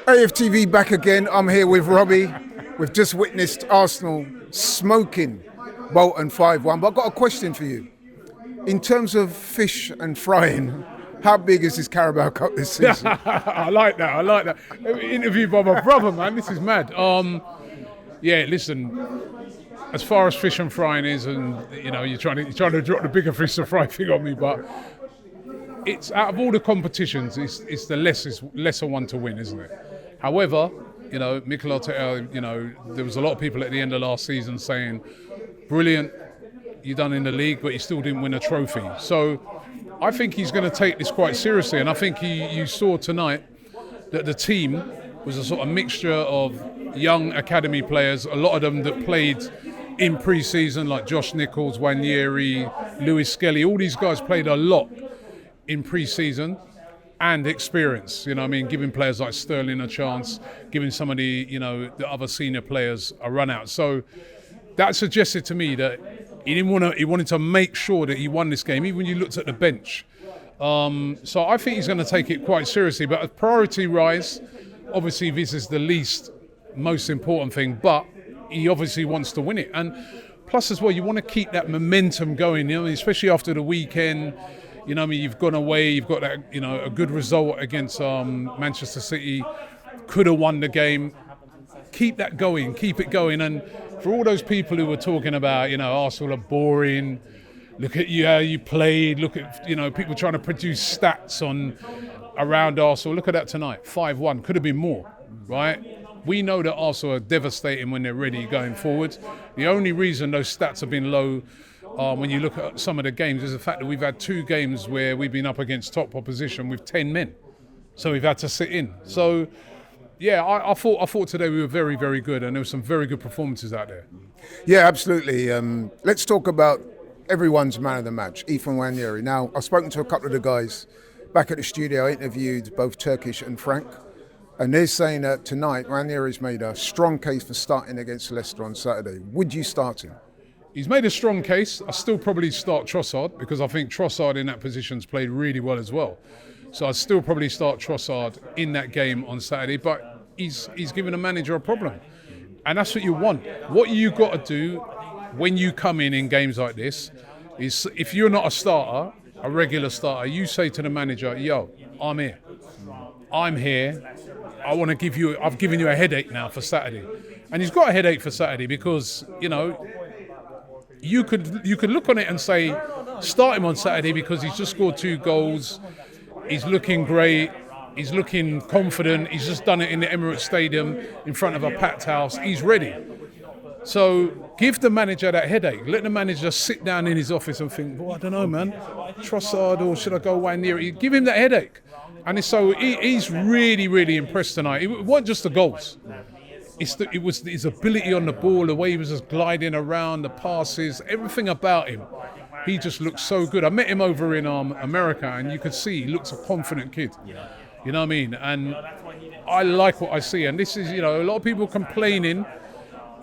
AFTV back again. I'm here with Robbie. We've just witnessed Arsenal smoking Bolton 5-1. But I've got a question for you. In terms of fish and frying, how big is this Carabao Cup this season? I like that. Interviewed by my brother, man. This is mad. Yeah, listen. As far as fish and frying is, and you're trying to drop the bigger fish to fry thing on me, but it's out of all the competitions, it's the lesser one to win, isn't it? However, Mikel Arteta, there was a lot of people at the end of last season saying, brilliant, you done in the league, but you still didn't win a trophy. So I think he's going to take this quite seriously, and I think you saw tonight that the team was a sort of mixture of young academy players, a lot of them that played in pre-season, like Josh Nichols, Nwaneri, Lewis Skelly. All these guys played a lot in pre-season and experience, giving players like Sterling a chance, giving some of the other senior players a run out. So that suggested to me that he wanted to make sure that he won this game, even when you looked at the bench. So I think he's going to take it quite seriously. But as priority rise, obviously this is the most important thing, but he obviously wants to win it. And plus as well, you want to keep that momentum going, especially after the weekend. You've gone away, you've got that, a good result against Manchester City, could have won the game. Keep that going, keep it going. And for all those people who were talking about, Arsenal are boring, look at you, how you played, look at, people trying to produce stats around Arsenal. Look at that tonight, 5-1, could have been more, right? We know that Arsenal are devastating when they're ready going forward. The only reason those stats have been low when you look at some of the games is the fact that we've had 2 games where we've been up against top opposition with 10 men. So we've had to sit in. So, yeah, I thought today we were very, very good, and there were some very good performances out there. Yeah, absolutely. Let's talk about everyone's man of the match, Ethan Nwaneri. Now, I've spoken to a couple of the guys back at the studio. I interviewed both Turkish and Frank, and they're saying that tonight Nwaneri's made a strong case for starting against Leicester on Saturday. Would you start him? He's made a strong case. I still probably start Trossard because I think Trossard in that position's played really well as well. So I'd still probably start Trossard in that game on Saturday, but he's given the manager a problem. And that's what you want. What you got to do when you come in games like this is, if you're not a starter, a regular starter, you say to the manager, yo, I'm here. I've given you a headache now for Saturday. And he's got a headache for Saturday because, you could look on it and say, start him on Saturday because he's just scored 2 goals. He's looking great. He's looking confident. He's just done it in the Emirates Stadium in front of a packed house. He's ready. So give the manager that headache. Let the manager sit down in his office and think, I don't know, man. Trossard, or should I go Nwaneri? Give him that headache. And so he's really, really impressed tonight. It wasn't just the goals. It was his ability on the ball, the way he was just gliding around, the passes, everything about him. He just looked so good. I met him over in America, and you could see he looks a confident kid. You know what I mean? And I like what I see. And this is, a lot of people complaining,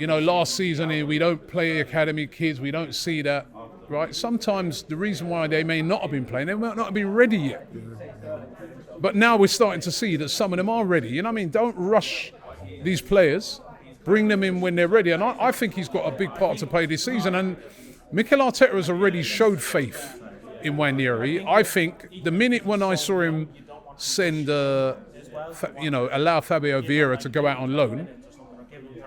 last season we don't play academy kids, we don't see that, right? Sometimes the reason why they may not have been playing, they might not have been ready yet. But now we're starting to see that some of them are ready. You know what I mean? Don't rush these players, bring them in when they're ready. And I think he's got a big part to play this season. And Mikel Arteta has already showed faith in Nwaneri. I think the minute when I saw him send, allow Fabio Vieira to go out on loan,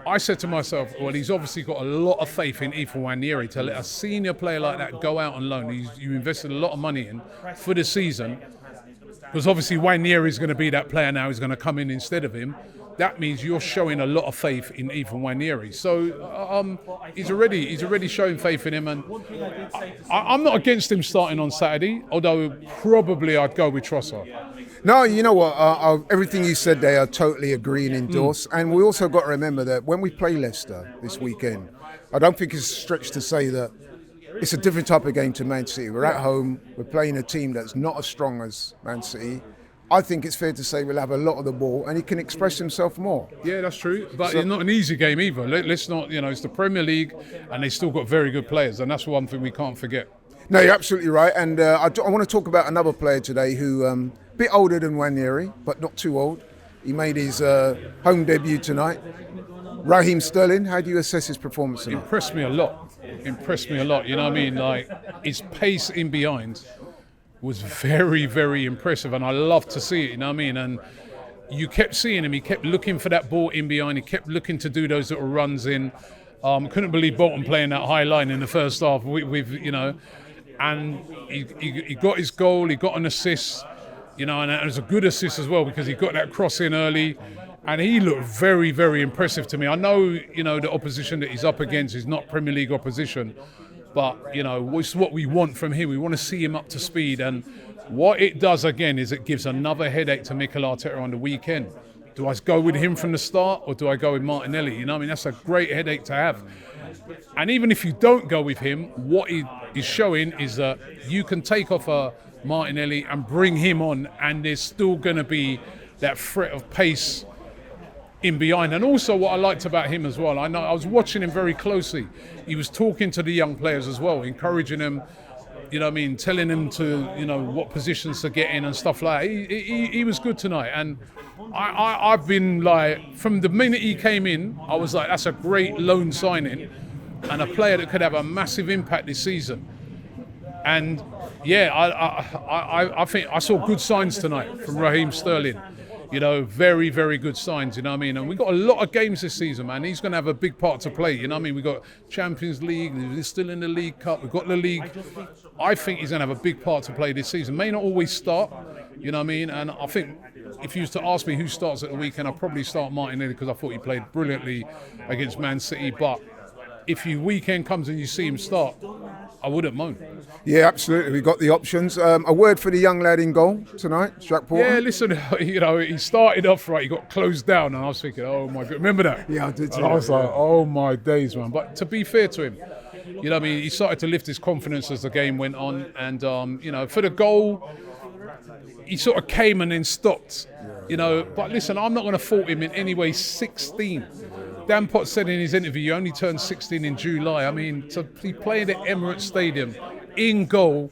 I said to myself, well, he's obviously got a lot of faith in Ethan Nwaneri to let a senior player like that go out on loan. You invested a lot of money in for the season, because obviously Nwaneri is going to be that player now who's going to come in instead of him. That means you're showing a lot of faith in Ethan Nwaneri. So he's already showing faith in him, and I'm not against him starting on Saturday, although probably I'd go with Trossard. No, you know what? Everything you said there, I totally agree and endorse. And we also got to remember that when we play Leicester this weekend, I don't think it's a stretch to say that it's a different type of game to Man City. We're at home, we're playing a team that's not as strong as Man City. I think it's fair to say we'll have a lot of the ball and he can express himself more. Yeah, that's true. But it's not an easy game either. Let's not, it's the Premier League and they've still got very good players, and that's one thing we can't forget. No, you're absolutely right. And I want to talk about another player today who, a bit older than Nwaneri, but not too old. He made his home debut tonight. Raheem Sterling, how do you assess his performance tonight? Impressed me a lot. You know what I mean? Like, his pace in behind was very, very impressive, and I love to see it, you know what I mean? And you kept seeing him, he kept looking for that ball in behind, he kept looking to do those little runs in. Couldn't believe Bolton playing that high line in the first half with you know, and he got his goal, he got an assist, you know, and it was a good assist as well because he got that cross in early. And he looked very, very impressive to me. I know, you know, the opposition that he's up against is not Premier League opposition, but, you know, it's what we want from him. We want to see him up to speed. And what it does, again, is it gives another headache to Mikel Arteta on the weekend. Do I go with him from the start or do I go with Martinelli? You know, I mean, that's a great headache to have. And even if you don't go with him, what he is showing is that you can take off a Martinelli and bring him on, and there's still going to be that threat of pace in behind. And also what I liked about him as well, I know I was watching him very closely. He was talking to the young players as well, encouraging them, you know what I mean, telling them to, you know, what positions to get in and stuff like that. He was good tonight. And I've been like, from the minute he came in, I was like, that's a great loan signing and a player that could have a massive impact this season. And yeah, I think I saw good signs tonight from Raheem Sterling. You know, very, very good signs, you know what I mean? And we've got a lot of games this season, man. He's going to have a big part to play, you know what I mean? We've got Champions League, he's still in the League Cup, we've got the League. I think he's going to have a big part to play this season. May not always start, you know what I mean? And I think if you was to ask me who starts at the weekend, I'd probably start Martinelli because I thought he played brilliantly against Man City. But if your weekend comes and you see him start, I wouldn't moan. Yeah, absolutely. We've got the options. A word for the young lad in goal tonight, Jack Bolton. Yeah, listen, you know, he started off right, he got closed down, and I was thinking, oh my God, remember that? Yeah, I did. And I was like, oh my days, man. But to be fair to him, you know what I mean, he started to lift his confidence as the game went on, and, you know, for the goal, he sort of came and then stopped, you know. But listen, I'm not going to fault him in any way. 16. Dan Potts said in his interview, you only turned 16 in July. I mean, to be playing at Emirates Stadium in goal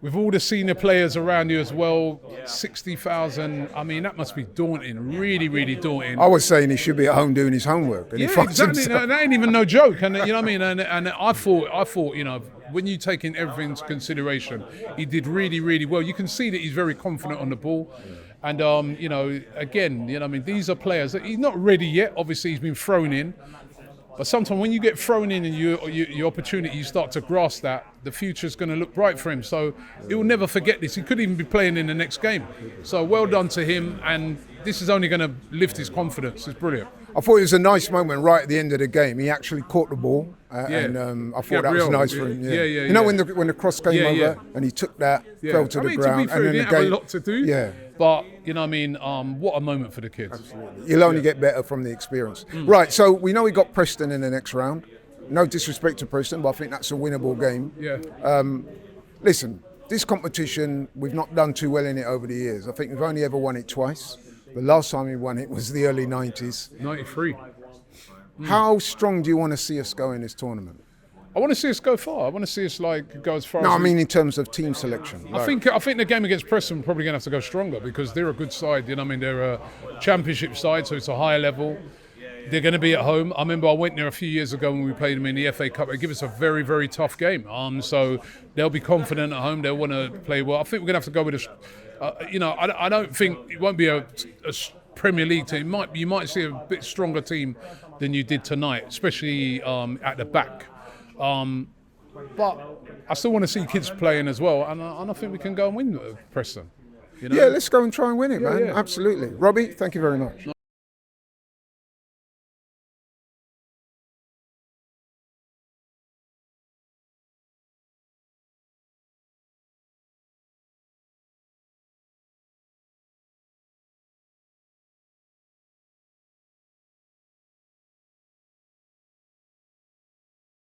with all the senior players around you as well, 60,000. I mean, that must be daunting, really, really daunting. I was saying he should be at home doing his homework. And yeah, he finds exactly. himself. That ain't even no joke. And you know what I mean? And I thought, you know, when you take in everything into consideration, he did really, really well. You can see that he's very confident on the ball. And, you know, again, you know, I mean, these are players that he's not ready yet. Obviously, he's been thrown in. But sometimes when you get thrown in and your opportunity, you start to grasp that, the future's going to look bright for him. So he'll never forget this. He could even be playing in the next game. So well done to him. And this is only going to lift his confidence. It's brilliant. I thought it was a nice moment right at the end of the game. He actually caught the ball, and I thought that was nice for him. Yeah. You know, when the cross came over and he took that, fell to the ground, to be fair, and then he the didn't have game. a lot to do. Yeah. But you know what I mean, what a moment for the kids. Absolutely. You'll only get better from the experience. Right, so we know we got Preston in the next round. No disrespect to Preston, but I think that's a winnable game. Yeah. Listen, this competition, we've not done too well in it over the years. I think we've only ever won it twice. The last time we won it was the early 90s. 93. How strong do you want to see us go in this tournament? I want to see us go far. I want to see us go as far. No, as I mean in terms of team selection. I think the game against Preston we're probably going to have to go stronger because they're a good side. You know, I mean they're a championship side, so it's a higher level. They're going to be at home. I remember I went there a few years ago when we played them in the FA Cup. They give us a very, very tough game. So they'll be confident at home. They'll want to play well. I think we're going to have to go with you know, I don't think it won't be a Premier League team. You might see a bit stronger team than you did tonight, especially at the back. But I still want to see kids playing as well, and I think we can go and win Preston. You know? Yeah, let's go and try and win it, man. Yeah. Absolutely. Robbie, thank you very much.